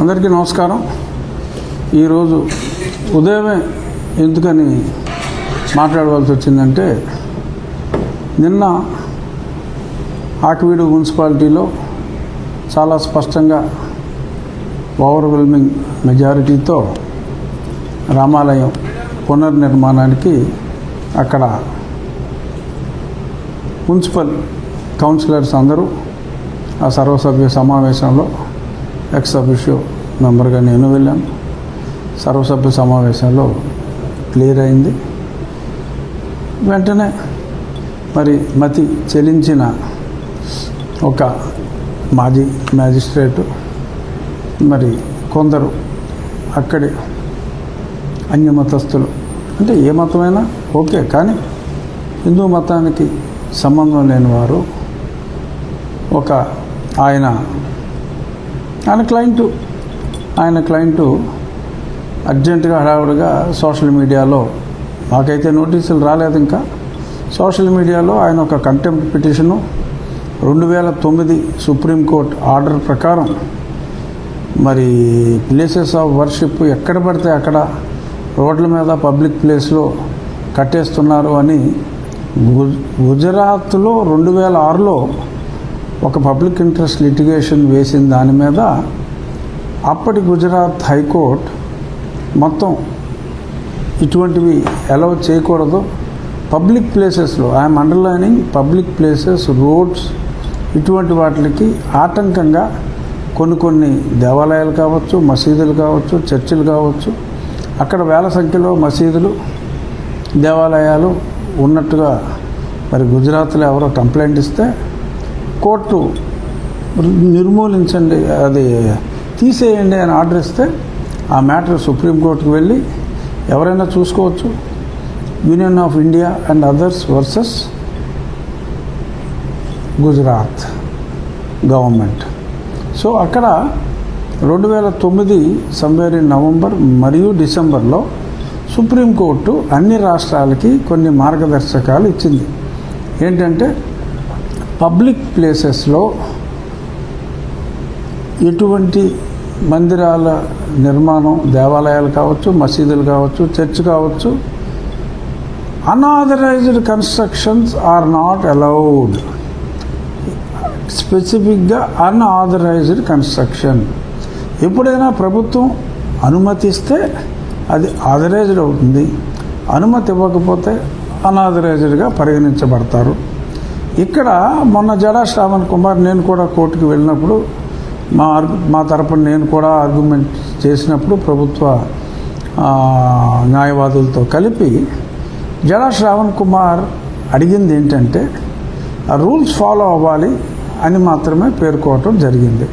అందరికీ నమస్కారం. ఈరోజు ఉదయమే ఎందుకని మాట్లాడవలసి వచ్చిందంటే, నిన్న ఆకివీడు మున్సిపాలిటీలో చాలా స్పష్టంగా ఓవర్వెల్మింగ్ మెజారిటీతో రామాలయం పునర్నిర్మాణానికి అక్కడ మున్సిపల్ కౌన్సిలర్స్ అందరూ ఆ సర్వసభ్య సమావేశంలో ఎక్స్ అఫిషియో మెంబర్గా నేను వెళ్ళాను. సర్వసభ్య సమావేశంలో క్లియర్ అయింది. వెంటనే మరి మతి చెలించిన ఒక మాజీ మ్యాజిస్ట్రేటు, మరి కొందరు అక్కడి అన్యమతస్థులు, అంటే ఏ మతమైనా ఓకే, కానీ హిందూ మతానికి సంబంధం లేని వారు, ఒక ఆయన క్లయింటు అర్జెంటుగా హడావుడిగా సోషల్ మీడియాలో, మాకైతే నోటీసులు రాలేదు ఇంకా, సోషల్ మీడియాలో ఆయన ఒక కంటెంప్ట్ పిటిషను 2009 సుప్రీంకోర్టు ఆర్డర్ ప్రకారం మరి ప్లేసెస్ ఆఫ్ వర్షిప్ ఎక్కడ పడితే అక్కడ రోడ్ల మీద పబ్లిక్ ప్లేస్లో కట్టేస్తున్నారు అని గుజరాత్లో 2006లో ఒక పబ్లిక్ ఇంట్రెస్ట్ లిటిగేషన్ వేసిన దాని మీద అప్పటి గుజరాత్ హైకోర్టు మొత్తం ఇటువంటివి అలౌ చేయకూడదు, పబ్లిక్ ప్లేసెస్లో, I'm underlining public places, roads, ఇటువంటి వాటికి ఆటంకంగా కొన్ని దేవాలయాలు కావచ్చు, మసీదులు కావచ్చు, చర్చిలు కావచ్చు, అక్కడ వేల సంఖ్యలో మసీదులు, దేవాలయాలు ఉన్నట్టుగా మరి గుజరాత్లో ఎవరో కంప్లైంట్ ఇస్తే కోర్టు నిర్మూలించండి, అది తీసేయండి అని ఆర్డర్ ఇస్తే ఆ మ్యాటర్ సుప్రీంకోర్టుకు వెళ్ళి ఎవరైనా చూసుకోవచ్చు. Union of India and others versus Gujarat government. So అక్కడ 2009 సమ్వేర్ ఇన్ నవంబర్ మరియు డిసెంబర్లో సుప్రీంకోర్టు అన్ని రాష్ట్రాలకి కొన్ని మార్గదర్శకాలు ఇచ్చింది. ఏంటంటే పబ్లిక్ ప్లేసెస్లో ఎటువంటి మందిరాల నిర్మాణం, దేవాలయాలు కావచ్చు, మసీదులు కావచ్చు, చర్చ్ కావచ్చు, unauthorised constructions are not allowed. స్పెసిఫిక్గా అన్ఆథరైజ్డ్ కన్స్ట్రక్షన్ ఎప్పుడైనా ప్రభుత్వం అనుమతిస్తే అది ఆథరైజ్డ్ అవుతుంది, అనుమతి ఇవ్వకపోతే అన్ఆథరైజ్డ్గా పరిగణించబడతారు. ఇక్కడ మొన్న జడా శ్రావణ్ కుమార్, నేను కూడా కోర్టుకు వెళ్ళినప్పుడు మా తరపున నేను కూడా ఆర్గ్యుమెంట్ చేసినప్పుడు ప్రభుత్వ న్యాయవాదులతో కలిపి జడా శ్రావణ్ కుమార్ అడిగింది ఏంటంటే ఆ రూల్స్ ఫాలో అవ్వాలి అని మాత్రమే పేర్కోవటం జరిగింది.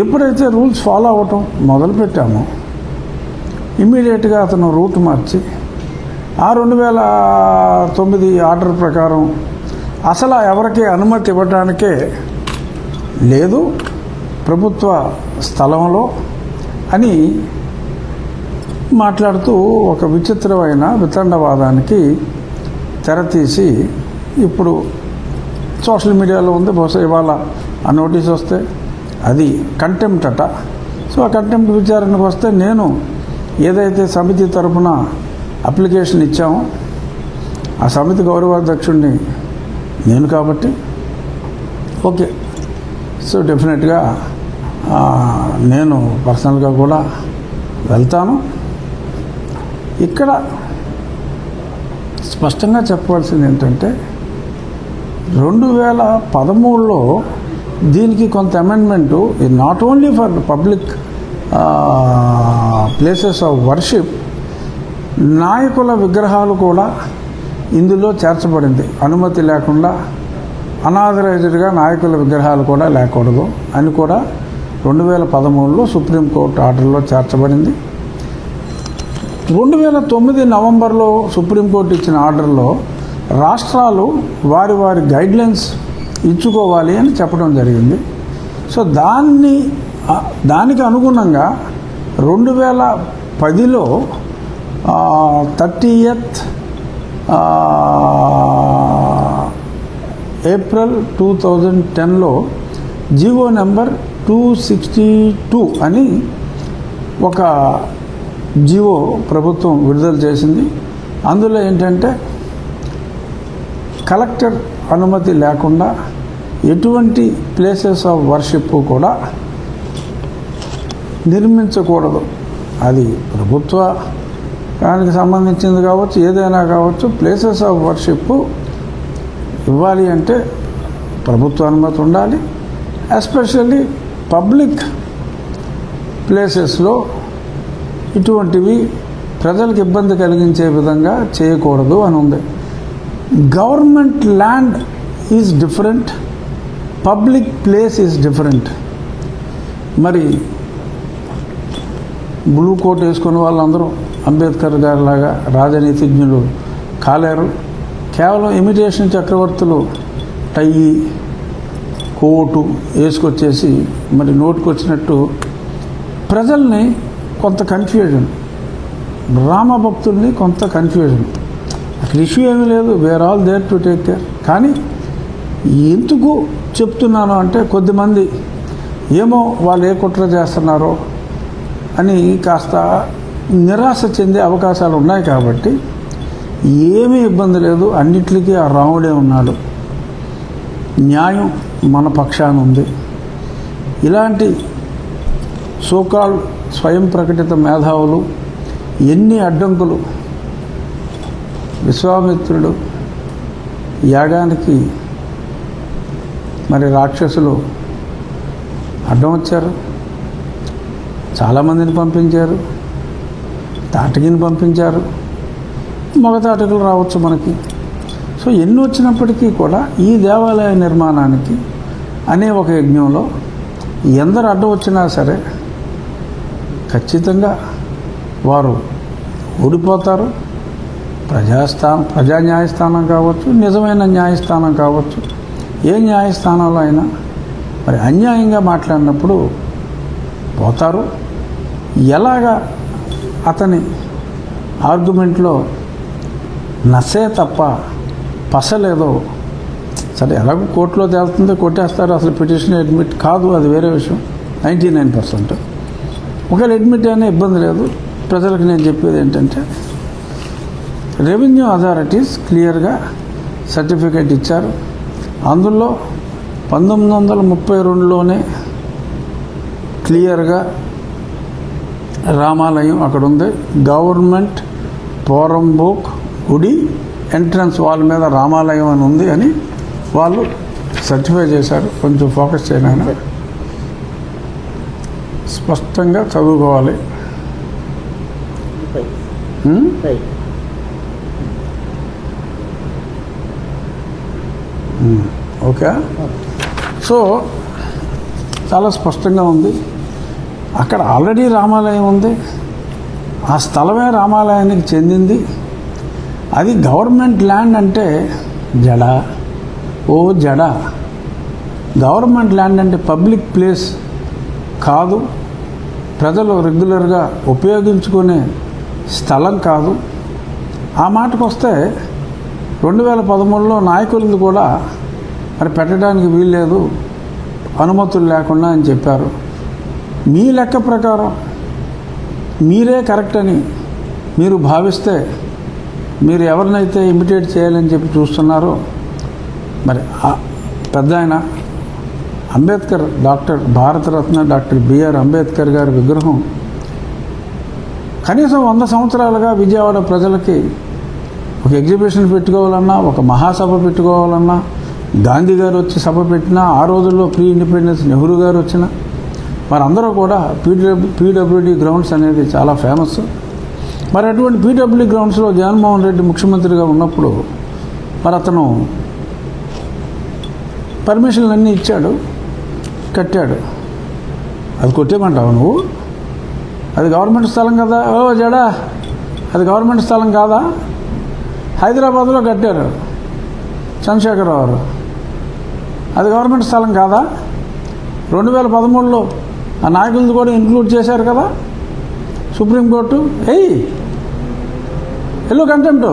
ఎప్పుడైతే రూల్స్ ఫాలో అవ్వటం మొదలుపెట్టామో ఇమ్మీడియట్గా అతను రూట్ మార్చి ఆ 2009 ఆర్డర్ ప్రకారం అసలు ఎవరికి అనుమతి ఇవ్వడానికే లేదు ప్రభుత్వ స్థలంలో అని మాట్లాడుతూ ఒక విచిత్రమైన వితండవాదానికి తెరతీసి ఇప్పుడు సోషల్ మీడియాలో ఉంది. బహుశా ఇవాళ ఆ నోటీస్ వస్తే అది కంటెంప్ట్ అట. సో ఆ కంటెంప్ట్ విచారణకు వస్తే నేను ఏదైతే సమితి తరఫున అప్లికేషన్ ఇచ్చామో ఆ సమితి గౌరవాధ్యక్షుడిని నేను కాబట్టి ఓకే, సో డెఫినెట్గా నేను పర్సనల్గా కూడా వెళ్తాను. ఇక్కడ స్పష్టంగా చెప్పవలసింది ఏంటంటే 2013లో దీనికి కొంత amendment, not only for public places of worship, నాయకుల విగ్రహాలు కూడా ఇందులో చేర్చబడింది. అనుమతి లేకుండా అనాథరైజ్డ్గా నాయకుల విగ్రహాలు కూడా లేకూడదు అని కూడా 2013లో సుప్రీంకోర్టు ఆర్డర్లో చేర్చబడింది. 2009 నవంబర్లో సుప్రీంకోర్టు ఇచ్చిన ఆర్డర్లో రాష్ట్రాలు వారి గైడ్లైన్స్ ఇచ్చుకోవాలి అని చెప్పడం జరిగింది. సో దానికి అనుగుణంగా 2010లో 30th ఏప్రిల్ 2010లో జీవో నెంబర్ 262 అని ఒక జీవో ప్రభుత్వం విడుదల చేసింది. అందులో ఏంటంటే కలెక్టర్ అనుమతి లేకుండా ఎటువంటి ప్లేసెస్ ఆఫ్ వర్షిప్ కూడా నిర్మించకూడదు. అది ప్రభుత్వానికి సంబంధించింది కావచ్చు, ఏదైనా కావచ్చు. ప్లేసెస్ ఆఫ్ వర్షిప్ ఇవ్వాలి అంటే ప్రభుత్వ అనుమతి ఉండాలి. ఎస్పెషల్లీ పబ్లిక్ ప్లేసెస్లో ఇటువంటివి ప్రజలకు ఇబ్బంది కలిగించే విధంగా చేయకూడదు అని ఉంది. Government land is different, public place is different. మరి బ్లూ కోట్ వేసుకునే వాళ్ళందరూ అంబేద్కర్ గారి లాగా రాజనీతిజ్ఞులు కాలేరు. కేవలం ఇమిటేషన్ చక్రవర్తులు టై కోటు వేసుకొచ్చేసి మరి నోటుకు వచ్చినట్టు ప్రజల్ని కొంత కన్ఫ్యూజన్, రామభక్తుల్ని కొంత కన్ఫ్యూజన్. అక్కడ ఇష్యూ ఏమీ లేదు, where all there to take care. కానీ ఎందుకు చెప్తున్నాను అంటే కొద్దిమంది ఏమో వాళ్ళు ఏ కుట్ర చేస్తున్నారో అని కాస్త నిరాశ చెందే అవకాశాలు ఉన్నాయి. కాబట్టి ఏమీ ఇబ్బంది లేదు, అన్నిటికీ ఆ రాముడే ఉన్నాడు, న్యాయం మన పక్షాన ఉంది. ఇలాంటి సోకాల్ స్వయం ప్రకటిత మేధావులు ఎన్ని అడ్డంకులు, విశ్వామిత్రుడు యాగానికి మరి రాక్షసులు అడ్డం వచ్చారు, చాలామందిని పంపించారు, తాటకిని పంపించారు, మగ తాటకులు రావచ్చు మనకి. సో ఎన్ని వచ్చినప్పటికీ కూడా ఈ దేవాలయ నిర్మాణానికి అనే ఒక యజ్ఞంలో ఎందరు అడ్డం వచ్చినా సరే ఖచ్చితంగా వారు ఓడిపోతారు. ప్రజా న్యాయస్థానం కావచ్చు, నిజమైన న్యాయస్థానం కావచ్చు, ఏ న్యాయస్థానంలో అయినా మరి అన్యాయంగా మాట్లాడినప్పుడు పోతారు. ఎలాగా అతని ఆర్గ్యుమెంట్లో నసే తప్ప పసలేదో సరే, ఎలాగో కోర్టులో తేలుతుందో కొట్టేస్తారు. అసలు పిటిషన్ అడ్మిట్ కాదు, అది వేరే విషయం. 99% ఒకవేళ అడ్మిట్ అయినా ఇబ్బంది లేదు. ప్రజలకు నేను చెప్పేది ఏంటంటే రెవెన్యూ అథారిటీస్ క్లియర్గా సర్టిఫికేట్ ఇచ్చారు. అందులో 1932లోనే క్లియర్గా రామాలయం అక్కడ ఉంది. గవర్నమెంట్ పోరంబోక్ గుడి ఎంట్రన్స్ వాల్ మీద రామాలయం అని ఉంది అని వాళ్ళు సర్టిఫై చేశారు. కొంచెం ఫోకస్ చేయనైనా స్పష్టంగా చదువుకోవాలి. ఓకే, సో చాలా స్పష్టంగా ఉంది. అక్కడ ఆల్రెడీ రామాలయం ఉంది, ఆ స్థలమే రామాలయానికి చెందింది. అది గవర్నమెంట్ ల్యాండ్ అంటే జడ, ఓ జడ. గవర్నమెంట్ ల్యాండ్ అంటే పబ్లిక్ ప్లేస్ కాదు, ప్రజలు రెగ్యులర్గా ఉపయోగించుకునే స్థలం కాదు. ఆ మాటకు వస్తే 2013లో నాయకులు కూడా మరి పెట్టడానికి వీల్లేదు, అనుమతులు లేకుండా అని చెప్పారు. మీ లెక్క ప్రకారం మీరే కరెక్ట్ అని మీరు భావిస్తే మీరు ఎవరినైతే ఇమిటేట్ చేయాలని చెప్పి చూస్తున్నారో మరి పెద్ద ఆయన Ambedkar, doctor Bharat Ratna doctor BR Ambedkar గారి విగ్రహం కనీసం 100 సంవత్సరాలుగా విజయవాడ ప్రజలకి ఒక ఎగ్జిబిషన్ పెట్టుకోవాలన్నా, ఒక మహాసభ పెట్టుకోవాలన్నా, గాంధీ గారు వచ్చి సభ పెట్టినా, ఆ రోజుల్లో ప్రీ ఇండిపెండెన్స్ నెహ్రూ గారు వచ్చిన మరి అందరూ కూడా పీడబ్ల్యూడి గ్రౌండ్స్ అనేది చాలా ఫేమస్. మరి అటువంటి పీడబ్ల్యూడి గ్రౌండ్స్లో జగన్మోహన్ రెడ్డి ముఖ్యమంత్రిగా ఉన్నప్పుడు మరి అతను పర్మిషన్లు అన్నీ ఇచ్చాడు, కట్టాడు. అది కొట్టేమంటావు నువ్వు? అది గవర్నమెంట్ స్థలం కదా. ఓ జడా, అది గవర్నమెంట్ స్థలం కాదా? హైదరాబాద్లో కట్టారు చంద్రశేఖరరావు గారు, అది గవర్నమెంట్ స్థలం కాదా? 2013లో ఆ నాయకులను కూడా ఇంక్లూడ్ చేశారు కదా సుప్రీంకోర్టు. ఎల్లు కంటెంప్ట్.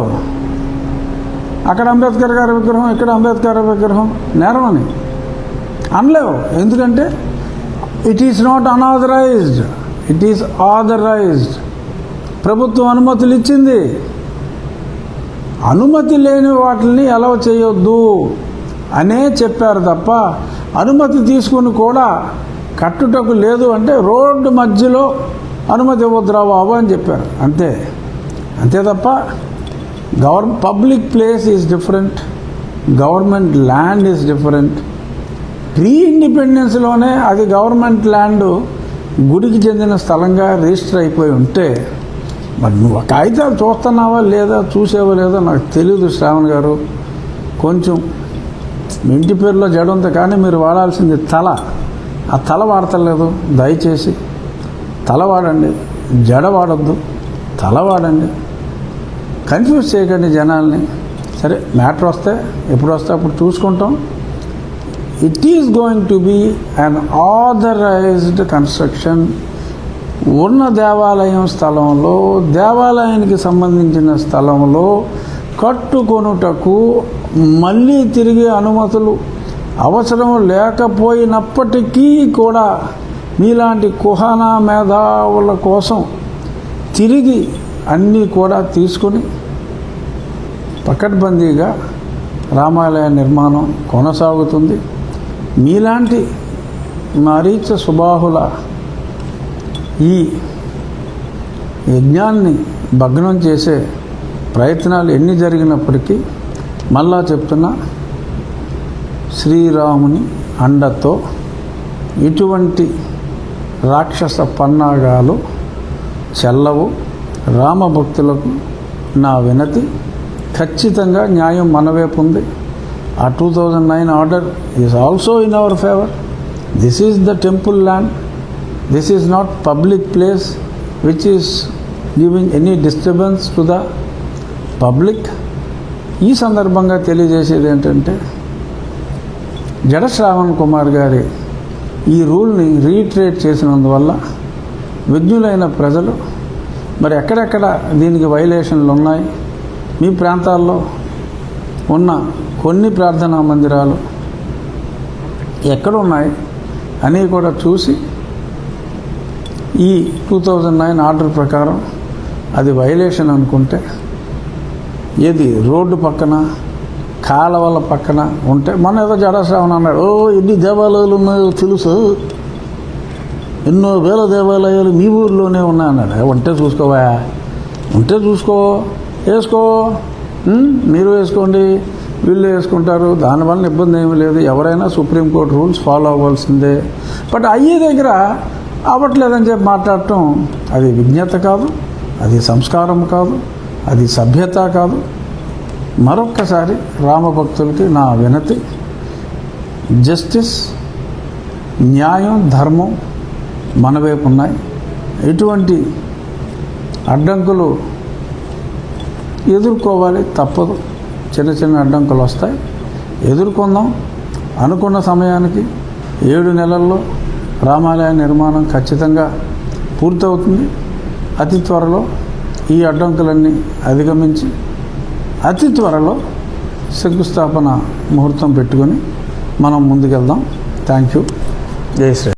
అక్కడ అంబేద్కర్ గారి విగ్రహం, ఇక్కడ అంబేద్కర్ విగ్రహం నేరం అని అనలేవు. ఎందుకంటే it is not unauthorised, it is authorised. ప్రభుత్వం అనుమతులు ఇచ్చింది. అనుమతి లేని వాటిని అలౌ చేయొద్దు అనే చెప్పారు తప్ప అనుమతి తీసుకుని కూడా కట్టుటకు లేదు అంటే రోడ్డు మధ్యలో అనుమతి ఇవ్వద్దురా బాబు అని చెప్పారు. అంతే తప్ప public place is different, government land is different. Pre ఇండిపెండెన్స్లోనే అది గవర్నమెంట్ ల్యాండ్ గుడికి చెందిన స్థలంగా రిజిస్టర్ అయిపోయి ఉంటే మరి నువ్వు కాగితాలు చూస్తున్నావా లేదా చూసేవో లేదో నాకు తెలియదు శ్రావణ్ గారు. కొంచెం మీ ఇంటి పేరులో జడ ఉంది కానీ మీరు వాడాల్సింది తల. ఆ తల వాడతలేదు. దయచేసి తల వాడండి, జడ వాడద్దు, తల వాడండి. కన్ఫ్యూజ్ చేయకండి జనాల్ని. సరే మ్యాటర్ వస్తే ఎప్పుడు వస్తే అప్పుడు చూసుకుంటాం. It is going to be unauthorised construction. ఉన్న దేవాలయం స్థలంలో, దేవాలయానికి సంబంధించిన స్థలంలో కట్టుకొనుటకు మళ్ళీ తిరిగి అనుమతులు అవసరం లేకపోయినప్పటికీ కూడా మీలాంటి కుహానా మేధావుల కోసం తిరిగి అన్నీ కూడా తీసుకుని పకడ్బందీగా రామాలయ నిర్మాణం కొనసాగుతుంది. మీలాంటి మరీచ సుబాహుల ఈ యజ్ఞాన్ని భగ్నం చేసే ప్రయత్నాలు ఎన్ని జరిగినప్పటికీ మళ్ళా చెప్తున్నా, శ్రీరాముని అండతో ఇటువంటి రాక్షస పన్నాగాలు చెల్లవు. రామభక్తులకు నా వినతి, ఖచ్చితంగా న్యాయం మన వైపు ఉంది. ఆ 2009 order is also in our favour. This is the temple land. This is not public place which is giving any disturbance to the public. ఈ సందర్భంగా తెలియజేసేది ఏంటంటే, జడ శ్రావణ్ కుమార్ గారి ఈ రూల్ని రీట్రేట్ చేసినందువల్ల విజ్ఞులైన ప్రజలు మరి ఎక్కడెక్కడ దీనికి వైలేషన్లు ఉన్నాయి, మీ ప్రాంతాల్లో ఉన్న కొన్ని ప్రార్థనా మందిరాలు ఎక్కడున్నాయి అని కూడా చూసి ఈ 2009 ఆర్డర్ ప్రకారం అది వైలేషన్ అనుకుంటే, ఏది రోడ్డు పక్కన కాలవల పక్కన ఉంటే, మొన్న ఏదో జడశ్రావణ్ అన్నాడు, ఎన్ని దేవాలయాలు ఉన్నాయో తెలుసు, ఎన్నో వేల దేవాలయాలు మీ ఊరిలోనే ఉన్నాయి అన్నాడు. ఉంటే చూసుకోవా, ఉంటే చూసుకో, వేసుకో, మీరు వేసుకోండి, వీళ్ళు వేసుకుంటారు, దానివల్ల ఇబ్బంది ఏమీ లేదు. ఎవరైనా సుప్రీంకోర్టు రూల్స్ ఫాలో అవ్వాల్సిందే. బట్ అయ్యే దగ్గర అవ్వట్లేదని చెప్పి మాట్లాడటం అది విజ్ఞత కాదు, అది సంస్కారం కాదు, అది సభ్యత కాదు. మరొక్కసారి రామభక్తులకి నా వినతి, జస్టిస్, న్యాయం, ధర్మం మన వైపు ఉన్నాయి. ఎటువంటి అడ్డంకులు ఎదుర్కోవాలి, తప్పదు. చిన్న చిన్న అడ్డంకులు వస్తాయి, ఎదుర్కొందాం. అనుకున్న సమయానికి 7 నెలల్లో రామాలయ నిర్మాణం ఖచ్చితంగా పూర్తవుతుంది. అతి త్వరలో ఈ అడ్డంకులన్నీ అధిగమించి అతి త్వరలో శంకుస్థాపన ముహూర్తం పెట్టుకొని మనం ముందుకెళ్దాం. Thank you. జై శ్రీ.